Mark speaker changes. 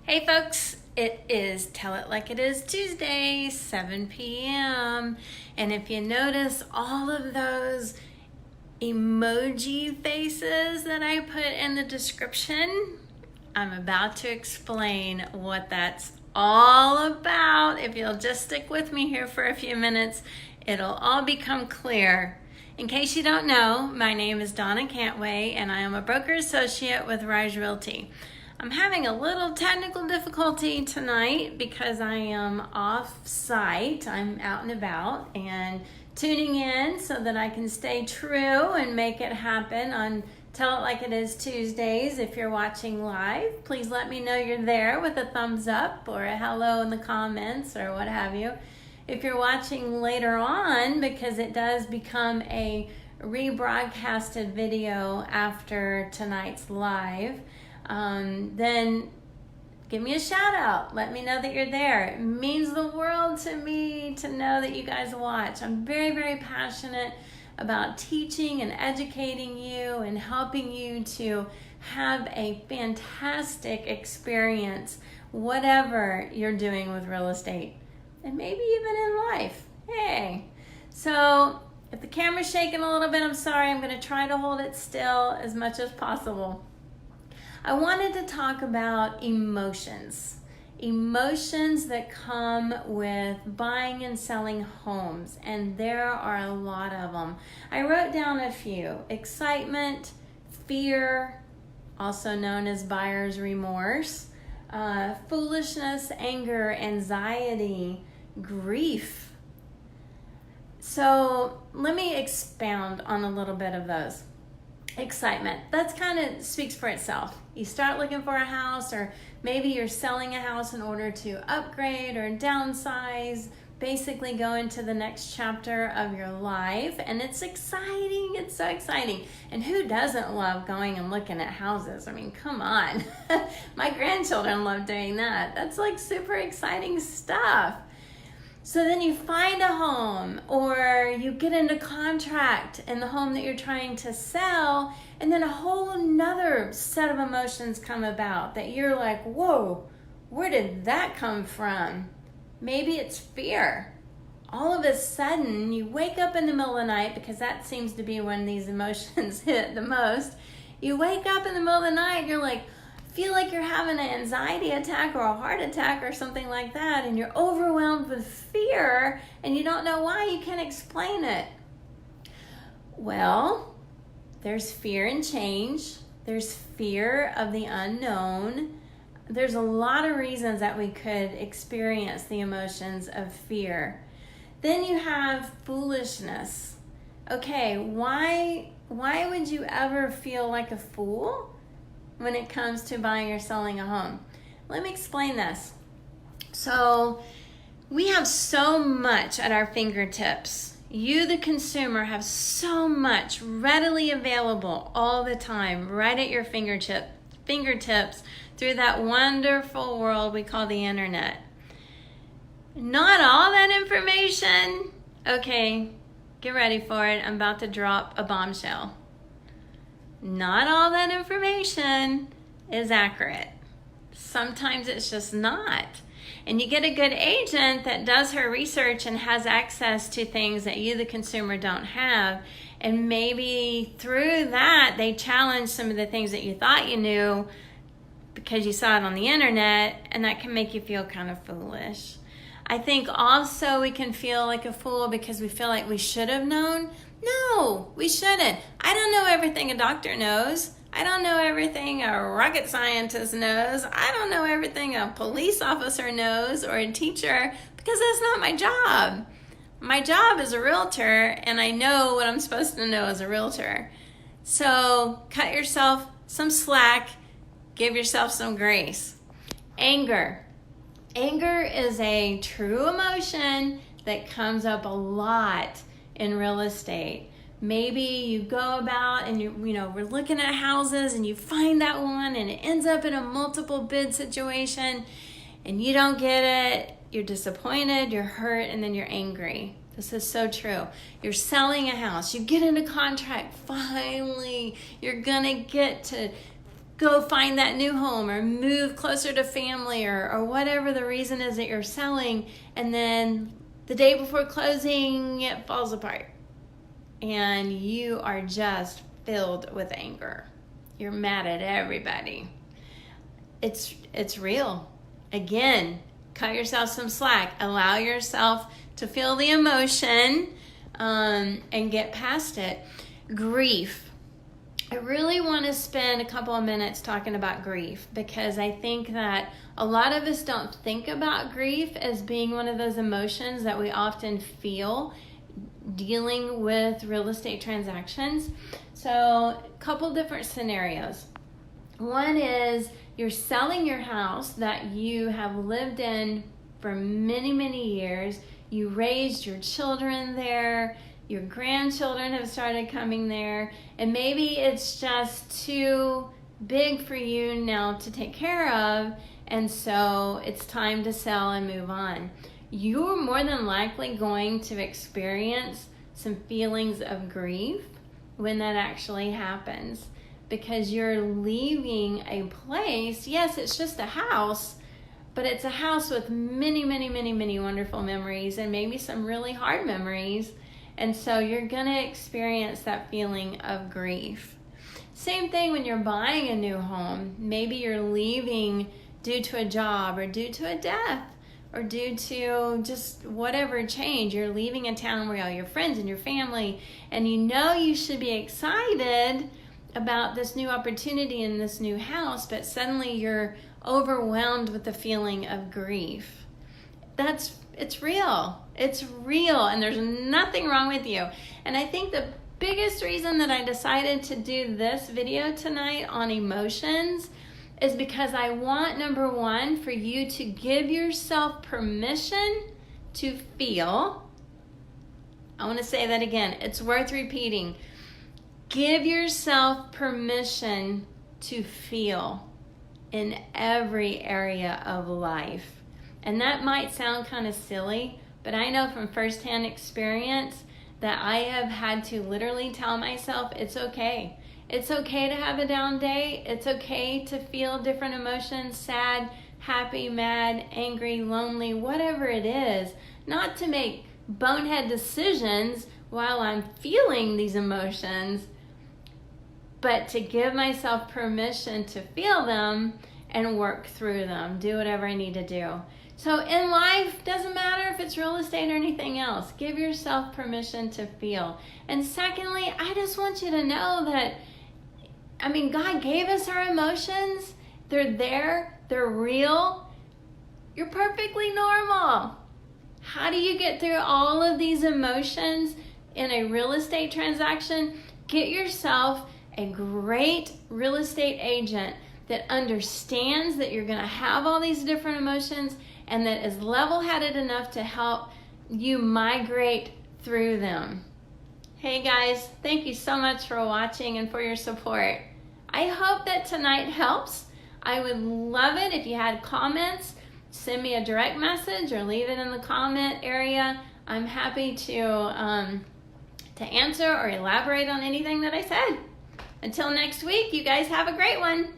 Speaker 1: Hey folks, it is Tell It Like It Is Tuesday, 7 p.m. And if you notice all of those emoji faces that I put in the description, I'm about to explain what that's all about. If you'll just stick with me here for a few minutes, it'll all become clear. In case you don't know, my name is Donna Cantway and I am a broker associate with Rise Realty. I'm having a little technical difficulty tonight because I am off-site. I'm out and about and tuning in so that I can stay true and make it happen on Tell It Like It Is Tuesdays. If you're watching live, please let me know you're there with a thumbs up or a hello in the comments or what have you. If you're watching later on, because it does become a rebroadcasted video after tonight's live, then give me a shout out. Let me know that you're there. It means the world to me to know that you guys watch. I'm very, very passionate about teaching and educating you and helping you to have a fantastic experience, whatever you're doing with real estate and maybe even in life. Hey, so if the camera's shaking a little bit, I'm sorry. I'm going to try to hold it still as much as possible. I wanted to talk about emotions that come with buying and selling homes, and there are a lot of them. I wrote down a few: excitement, fear, also known as buyer's remorse, foolishness, anger, anxiety, grief. So let me expound on a little bit of those. Excitement, that's kind of speaks for itself. You start looking for a house, or maybe you're selling a house in order to upgrade or downsize, basically go into the next chapter of your life, and it's exciting. It's so exciting. And who doesn't love going and looking at houses? I mean, come on. My grandchildren love doing that. That's like super exciting stuff. So then you find a home, or you get into contract in the home that you're trying to sell, and then a whole nother set of emotions come about that you're like, whoa, where did that come from? Maybe it's fear. All of a sudden, you wake up in the middle of the night, because that seems to be when these emotions hit the most. You wake up in the middle of the night and you're like, feel like you're having an anxiety attack or a heart attack or something like that, and you're overwhelmed with fear and you don't know why. You can't explain it. Well, there's fear in change. There's fear of the unknown. There's a lot of reasons that we could experience the emotions of fear. Then you have foolishness. Okay, why would you ever feel like a fool when it comes to buying or selling a home? Let me explain this. So we have so much at our fingertips. You, the consumer, have so much readily available all the time, right at your fingertips through that wonderful world we call the internet. Not all that information. Okay, get ready for it. I'm about to drop a bombshell. Not all that information is accurate. Sometimes it's just not. And you get a good agent that does her research and has access to things that you, the consumer, don't have. And maybe through that, they challenge some of the things that you thought you knew because you saw it on the internet, and that can make you feel kind of foolish. I think also we can feel like a fool because we feel like we should have known. No, we shouldn't. I don't know everything a doctor knows. I don't know everything a rocket scientist knows. I don't know everything a police officer knows or a teacher, because that's not my job. My job is a realtor, and I know what I'm supposed to know as a realtor. So cut yourself some slack. Give yourself some grace. Anger. Anger is a true emotion that comes up a lot in real estate. Maybe you go about and we're looking at houses and you find that one and it ends up in a multiple bid situation and you don't get it. You're disappointed, you're hurt, and then you're angry. This is so true. You're selling a house, you get into contract, finally, you're gonna get to go find that new home or move closer to family or whatever the reason is that you're selling, and then the day before closing it falls apart and you are just filled with anger. You're mad at everybody. It's real. Again, cut yourself some slack. Allow yourself to feel the emotion and get past it. Grief. I really want to spend a couple of minutes talking about grief, because I think that a lot of us don't think about grief as being one of those emotions that we often feel dealing with real estate transactions. So a couple different scenarios. One is you're selling your house that you have lived in for many, many years. You raised your children there. Your grandchildren have started coming there, and maybe it's just too big for you now to take care of, and so it's time to sell and move on. You're more than likely going to experience some feelings of grief when that actually happens, because you're leaving a place. Yes, it's just a house, but it's a house with many, many, many, many wonderful memories and maybe some really hard memories. And so you're going to experience that feeling of grief. Same thing when you're buying a new home. Maybe you're leaving due to a job or due to a death or due to just whatever change. You're leaving a town where all your friends and your family, and you know you should be excited about this new opportunity in this new house, but suddenly you're overwhelmed with the feeling of grief. It's real. It's real, and there's nothing wrong with you. And I think the biggest reason that I decided to do this video tonight on emotions is because I want, number one, for you to give yourself permission to feel. I want to say that again. It's worth repeating. Give yourself permission to feel in every area of life. And that might sound kind of silly, but I know from firsthand experience that I have had to literally tell myself it's okay. It's okay to have a down day. It's okay to feel different emotions, sad, happy, mad, angry, lonely, whatever it is. Not to make bonehead decisions while I'm feeling these emotions, but to give myself permission to feel them and work through them, do whatever I need to do. So in life, doesn't matter if it's real estate or anything else, give yourself permission to feel. And secondly, I just want you to know that, God gave us our emotions. They're there, they're real. You're perfectly normal. How do you get through all of these emotions in a real estate transaction? Get yourself a great real estate agent that understands that you're going to have all these different emotions and that is level-headed enough to help you migrate through them. Hey guys, thank you so much for watching and for your support. I hope that tonight helps. I would love it if you had comments. Send me a direct message or leave it in the comment area. I'm happy to answer or elaborate on anything that I said. Until next week, you guys have a great one.